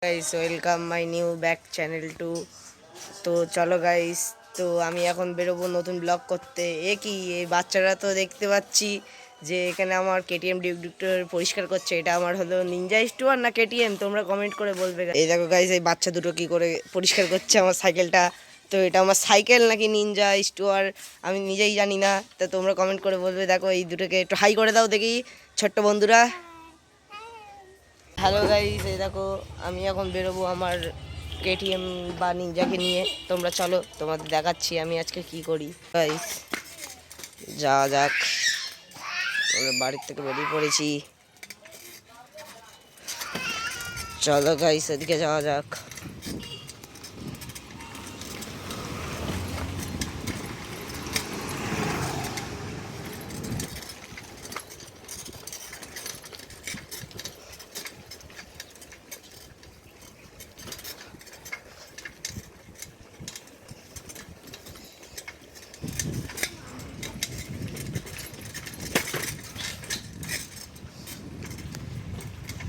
Guys welcome my new back channel to. তো চলো guys, তো আমি এখন বেরোবো নতুন ব্লগ করতে। কি এই বাচ্চারা তো দেখতে পাচ্ছি যে এখানে আমার কেটিএম ডিউক্টর পরিষ্কার করছে। এটা আমার হলো নিনজা স্টুয়ার না কেটিএম, তোমরা কমেন্ট করে বলবে। এই দেখো গাইস, এই বাচ্চা দুটো কি করে পরিষ্কার করছে আমার সাইকেলটা। তো এটা আমার সাইকেল নাকি নিনজা স্টুয়ার আমি নিজেই জানি না, তো তোমরা কমেন্ট করে বলবে। দেখো এই দুটোকে একটু হাই করে দাও দেখি ছোট্ট বন্ধুরা। হ্যালো গাইস, এই দেখো আমি এখন বেরোবো আমার কেটিএম বা নিনজাকে নিয়ে। তোমরা চলো, তোমাদের দেখাচ্ছি আমি আজকে কি করি। গাইস যাওয়া যাক, আমরা বাড়ির থেকে বেরিয়ে পড়েছি। চলো গাইস এদিকে যাওয়া যাক।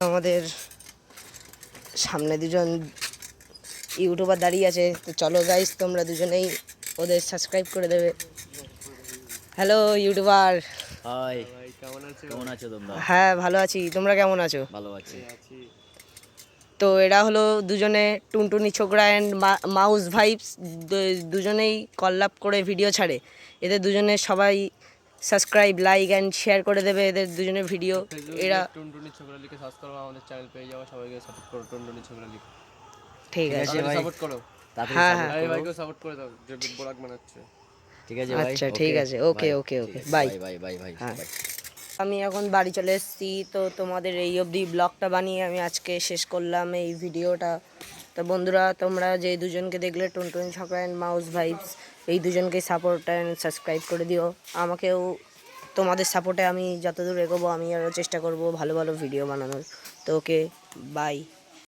আমাদের সামনে দুজন ইউটিউবার দাঁড়িয়ে আছে, তো চলো গাইস তোমরা দুজনেই ওদের সাবস্ক্রাইব করে দেবে। Hello YouTuber. হাই, কেমন আছো তোমরা? হ্যাঁ ভালো আছি, তোমরা কেমন আছো? ভালো আছি। তো এরা হলো দুজনে টুনটুনি ছোকরা অ্যান্ড মাউস ভাইবস। দুজনেই কলাপ করে ভিডিও ছাড়ে। এদের দুজনের সবাই সাবস্ক্রাইব লাইক অ্যান্ড শেয়ার করে দেবে এদের দুজনের ভিডিও। এরা টুনটুনি ছোকরা লিখে সার্চ করো, আমাদের চ্যানেল পেয়ে যাও। সবাইকে সাপোর্ট করো, টুনটুনি ছোকরা লিখে। ঠিক আছে ভাই, সাপোর্ট করো, হ্যাঁ হ্যাঁ এই ভাইকেও সাপোর্ট করে দাও যে ব্লগ বানাচ্ছে। ঠিক আছে ভাই, আচ্ছা ঠিক আছে, ওকে ওকে ওকে বাই। বাই বাই ভাই। হ্যাঁ আমি এখন বাড়ি চলে এসেছি। তো তোমাদের এই অবধি ব্লগটা বানিয়ে আমি আজকে শেষ করলাম এই ভিডিওটা। তো বন্ধুরা তোমরা যে দুজনকে দেখলে টুনটুনি ছোকরা অ্যান্ড মাউস ভাইবস, এই দুজনকে সাপোর্ট অ্যান্ড সাবস্ক্রাইব করে দিও। আমাকেও তোমাদের সাপোর্টে আমি যতদূর এগোবো আমি আরও চেষ্টা করব ভালো ভালো ভিডিও বানানোর। তো ওকে বাই।